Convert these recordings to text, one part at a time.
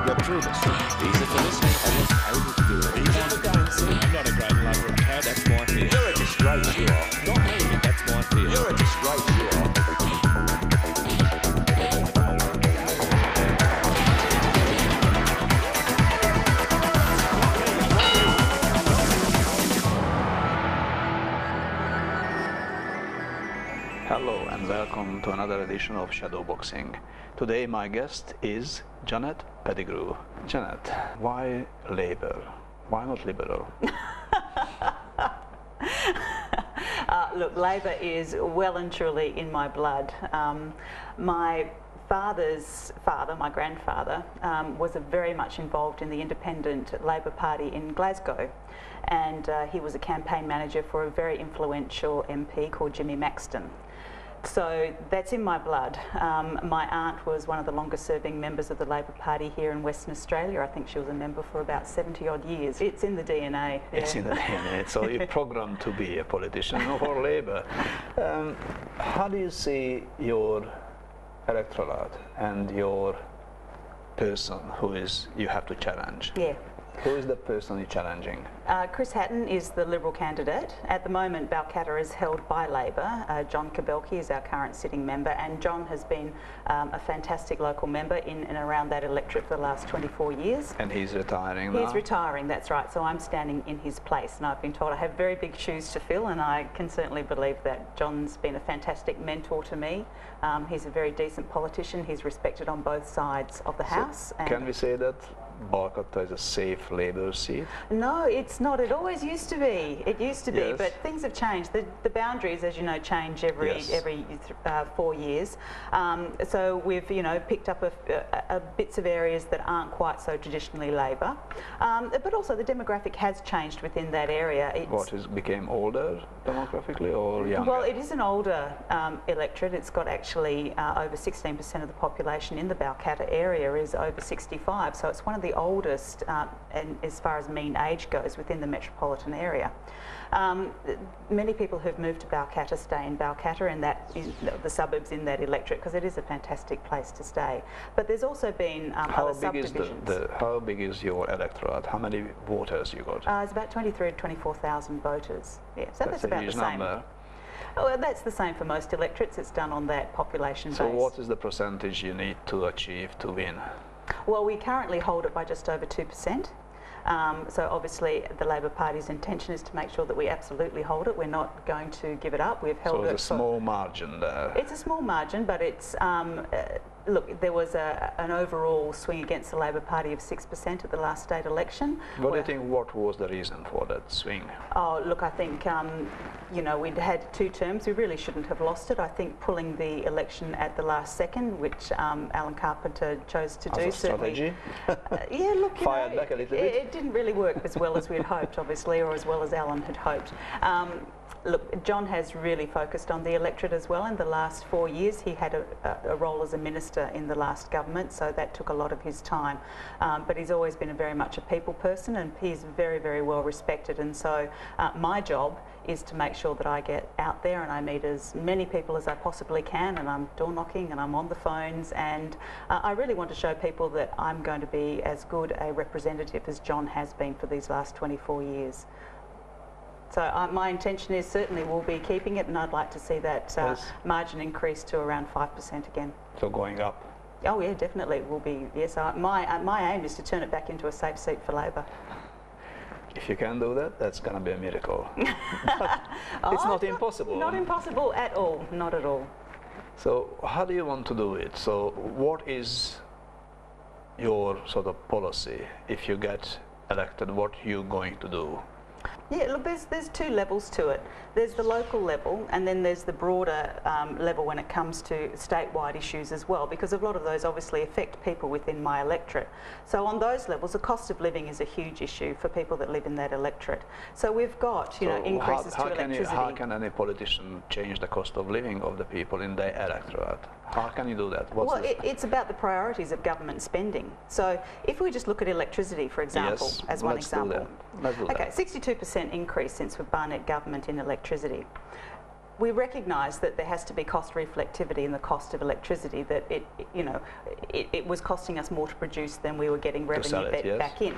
get through this. Easy for listening. I wasn't able to do it. I'm not a great lover of cats. That's my fear. You're a disgrace, you are. Not me. That's my fear. You're a disgrace, you are. Hello and welcome to another edition of Shadowboxing. Today my guest is Janet Pettigrew. Janet, why Labour? Why not Liberal? Look, Labor is well and truly in my blood. My father's father, my grandfather, was very much involved in the independent Labor Party in Glasgow, and he was a campaign manager for a very influential MP called Jimmy Maxton. So that's in my blood. My aunt was one of the longest serving members of the Labor Party here in Western Australia. I think she was a member for about 70 odd years. It's in the DNA. It's in the DNA, so you're programmed to be a politician for Labour. How do you see your electorate and your person who is you have to challenge? Yeah. Who is the person you're challenging? Chris Hatton is the Liberal candidate. At the moment, Balcatta is held by Labor. John Kabelki is our current sitting member, and John has been a fantastic local member in and around that electorate for the last 24 years. And he's retiring now? He's retiring, that's right, so I'm standing in his place, and I've been told I have very big shoes to fill, and I can certainly believe that. John's been a fantastic mentor to me. He's a very decent politician. He's respected on both sides of the House. And can we say that Balcatta is a safe Labour seat? No, it's not. It always used to be. It used to be, Yes. but things have changed. The boundaries, as you know, change every 4 years. So we've, picked up bits of areas that aren't quite so traditionally Labor, but also the demographic has changed within that area. Became older demographically or younger? Well, it is an older electorate. It's got actually over 16% of the population in the Balcatta area is over 65, so it's one of the oldest, and as far as mean age goes, within the metropolitan area. Many people who've moved to Balcatta stay in Balcatta and the suburbs in that electorate, because it is a fantastic place to stay. But there's also been other subdivisions. How big is your electorate? How many voters you got? It's about 23,000 to 24,000 voters. Yeah, so that's about the same. Number. Oh, well, that's the same for most electorates. It's done on that population base. So what is the percentage you need to achieve to win? Well, we currently hold it by just over 2%. So obviously the Labor Party's intention is to make sure that we absolutely hold it. We're not going to give it up. We've held it. So it's a small margin there. It's a small margin, but it's look, there was an overall swing against the Labor Party of 6% at the last state election. What do you think, what was the reason for that swing? Oh, look, I think, we'd had 2 terms. We really shouldn't have lost it. I think pulling the election at the last second, which Alan Carpenter chose to do, certainly. Strategy? Yeah, look, Fired back a little bit? It didn't really work as well as we'd hoped, obviously, or as well as Alan had hoped. Look, John has really focused on the electorate as well. In the last 4 years, he had a role as a minister in the last government, so that took a lot of his time. But he's always been very much a people person, and he's very, very well respected. And so my job is to make sure that I get out there and I meet as many people as I possibly can, and I'm door knocking and I'm on the phones, and I really want to show people that I'm going to be as good a representative as John has been for these last 24 years. So my intention is certainly we'll be keeping it, and I'd like to see that margin increase to around 5% again. So going up? Oh yeah, definitely it will be. Yes, my aim is to turn it back into a safe seat for Labor. If you can do that, that's going to be a miracle. It's not impossible. Not impossible at all, not at all. So how do you want to do it? So what is your sort of policy if you get elected? What are you going to do? Yeah, look, there's 2 levels to it. There's the local level, and then there's the broader level when it comes to statewide issues as well, because a lot of those obviously affect people within my electorate. So on those levels, the cost of living is a huge issue for people that live in that electorate. So we've got, increases to electricity. How can any politician change the cost of living of the people in their electorate? How can you do that? It's about the priorities of government spending. So if we just look at electricity, for example, as one example. Let's do that. Okay, 62% increase since the Barnett government in electricity. we recognise that there has to be cost reflectivity in the cost of electricity, that it was costing us more to produce than we were getting revenue back in.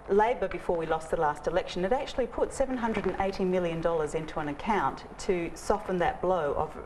Labor, before we lost the last election, had actually put $780 million into an account to soften that blow of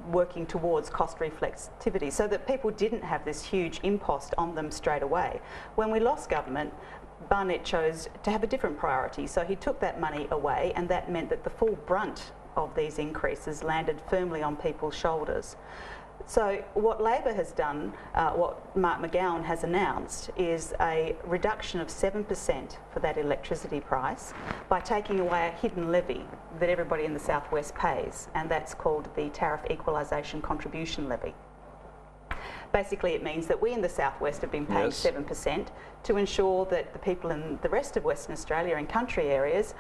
working towards cost reflectivity, so that people didn't have this huge impost on them straight away. When we lost government, Barnett chose to have a different priority, so he took that money away, and that meant that the full brunt of these increases landed firmly on people's shoulders. So what Labor has done, what Mark McGowan has announced, is a reduction of 7% for that electricity price by taking away a hidden levy that everybody in the southwest pays, and that's called the Tariff Equalisation Contribution Levy. Basically, it means that we in the southwest have been paying 7% to ensure that the people in the rest of Western Australia and country areas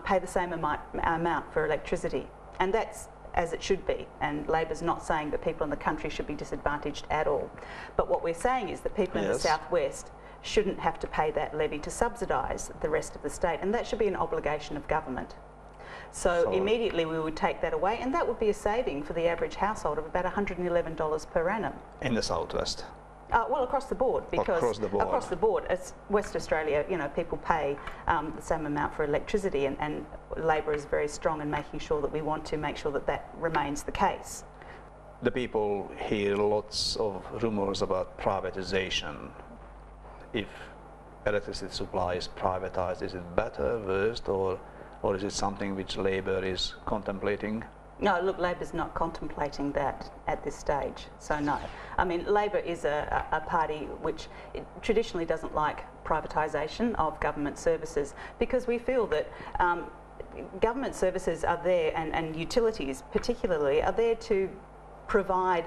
pay the same amount for electricity, and that's as it should be, and Labor's not saying that people in the country should be disadvantaged at all. But what we're saying is that people in the southwest shouldn't have to pay that levy to subsidise the rest of the state, and that should be an obligation of government. So immediately we would take that away, and that would be a saving for the average household of about $111 per annum. In the southwest? Well, across the board, because across the board, as West Australia, people pay the same amount for electricity, and Labor is very strong in making sure that we want to make sure that that remains the case. The people hear lots of rumours about privatisation. If electricity supply is privatised, is it better, worse, or is it something which Labor is contemplating? No, look, Labor's not contemplating that at this stage, so no. I mean, Labor is a party which traditionally doesn't like privatisation of government services, because we feel that government services are there, and utilities particularly, are there to provide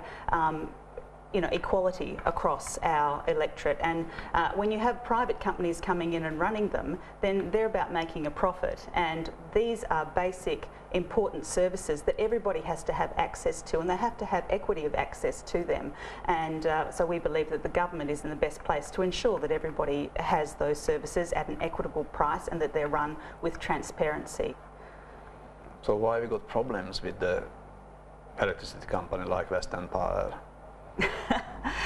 equality across our electorate, and when you have private companies coming in and running them, then they're about making a profit, and these are basic important services that everybody has to have access to, and they have to have equity of access to them, and so we believe that the government is in the best place to ensure that everybody has those services at an equitable price and that they're run with transparency. So why have we got problems with the electricity company like Western Power?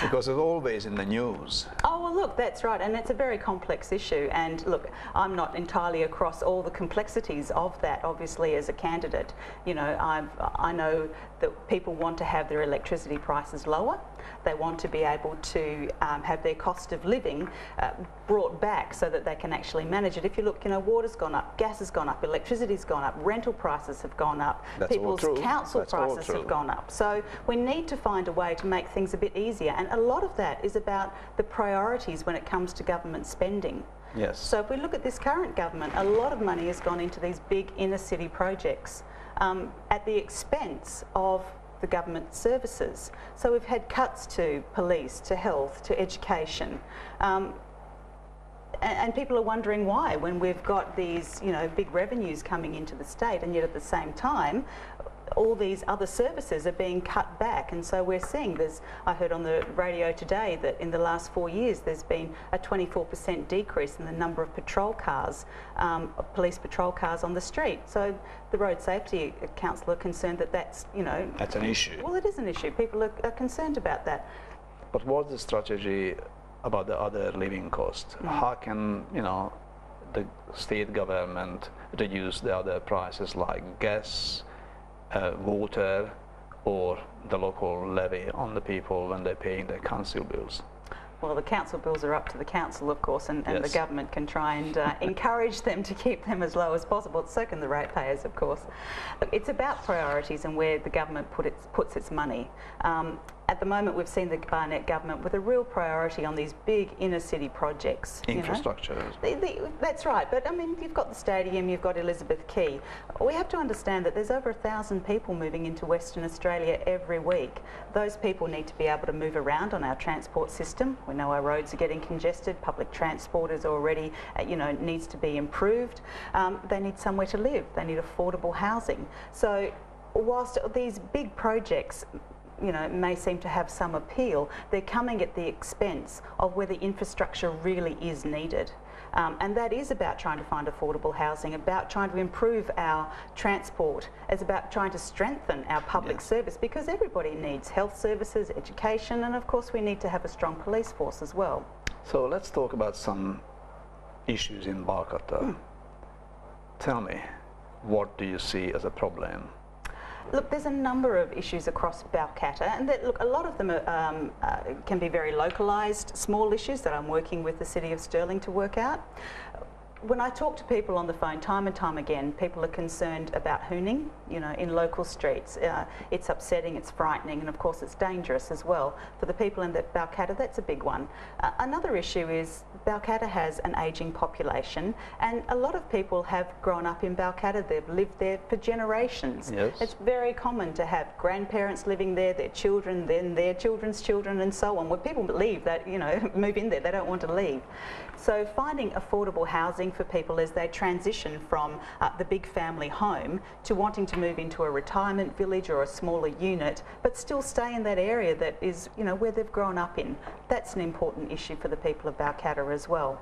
Because it's always in the news. Oh, well, look, that's right, and it's a very complex issue, and look, I'm not entirely across all the complexities of that, obviously, as a candidate. I know that people want to have their electricity prices lower. They want to be able to have their cost of living brought back so that they can actually manage it. If you look, water's gone up, gas has gone up, electricity's gone up, rental prices have gone up, people's council prices have gone up. So we need to find a way to make things a bit easier, and a lot of that is about the priorities when it comes to government spending. Yes. So if we look at this current government, a lot of money has gone into these big inner city projects at the expense of the government services. So we've had cuts to police, to health, to education, and people are wondering why, when we've got these big revenues coming into the state, and yet at the same time all these other services are being cut back. And so we're seeing I heard on the radio today that in the last 4 years there's been a 24% decrease in the number of patrol cars, police patrol cars on the street. So the Road Safety Council are concerned that that's an issue. Well, it is an issue. People are concerned about that. But what's the strategy about the other living costs? How can the state government reduce the other prices like gas, water, or the local levy on the people when they're paying their council bills? Well, the council bills are up to the council, of course, and the government can try and encourage them to keep them as low as possible. So can the ratepayers, of course. Look, it's about priorities and where the government puts its money. At the moment, we've seen the Barnett government with a real priority on these big inner city projects. Infrastructure. That's right, but I mean, you've got the stadium, you've got Elizabeth Quay. We have to understand that there's over 1,000 people moving into Western Australia every week. Those people need to be able to move around on our transport system. We know our roads are getting congested, public transport is already, needs to be improved. They need somewhere to live, they need affordable housing. So whilst these big projects you know, may seem to have some appeal, they're coming at the expense of where the infrastructure really is needed. And that is about trying to find affordable housing, about trying to improve our transport, it's about trying to strengthen our public service, because everybody needs health services, education, and of course we need to have a strong police force as well. So let's talk about some issues in Balcatta. Tell me, what do you see as a problem? Look, there's a number of issues across Balcatta, and that, look, a lot of them can be very localised, small issues that I'm working with the City of Stirling to work out. When I talk to people on the phone time and time again, people are concerned about hooning, you know, in local streets. It's upsetting, it's frightening, and of course it's dangerous as well. For the people in Balcatta, that's a big one. Another issue is Balcatta has an ageing population, and a lot of people have grown up in Balcatta. They've lived there for generations. Yes. It's very common to have grandparents living there, their children, then their children's children, and so on. When people leave, that, you know, move in there, they don't want to leave. So finding affordable housing for people as they transition from the big family home to wanting to move into a retirement village or a smaller unit, but still stay in that area that is, you know, where they've grown up in. That's an important issue for the people of Balcatta as well.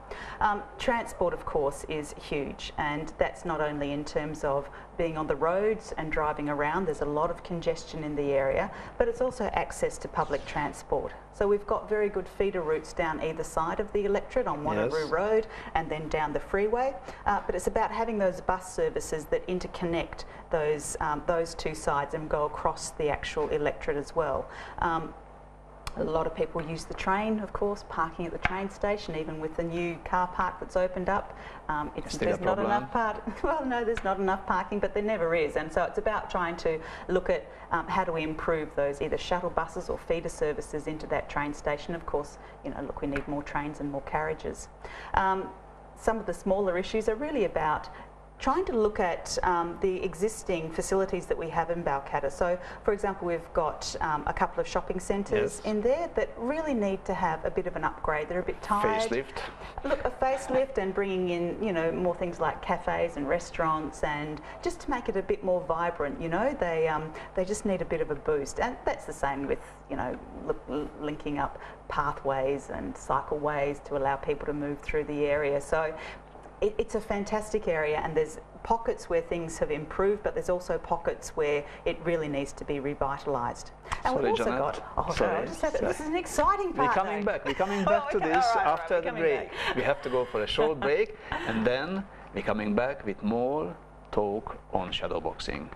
Transport, of course, is huge, and that's not only in terms of being on the roads and driving around. There's a lot of congestion in the area, but it's also access to public transport. So we've got very good feeder routes down either side of the electorate on Wanneroo Road and then down the freeway. But it's about having those bus services that interconnect those two sides and go across the actual electorate as well. A lot of people use the train, of course, parking at the train station, even with the new car park that's opened up. There's not enough well, no, there's not enough parking, but there never is. And so it's about trying to look at how do we improve those either shuttle buses or feeder services into that train station. Of course, you know, look, we need more trains and more carriages. Some of the smaller issues are really about trying to look at the existing facilities that we have in Balcatta. So, for example, we've got a couple of shopping centres in there that really need to have a bit of an upgrade. They're a bit tired. Facelift. Look, a facelift and bringing in, you know, more things like cafes and restaurants, and just to make it a bit more vibrant. You know, they just need a bit of a boost, and that's the same with, you know, linking up pathways and cycleways to allow people to move through the area. So it's a fantastic area, and there's pockets where things have improved, but there's also pockets where it really needs to be revitalised. And we've also got, this is an exciting part. We're coming back to this after the break. We have to go for a short break, and then we're coming back with more talk on shadowboxing.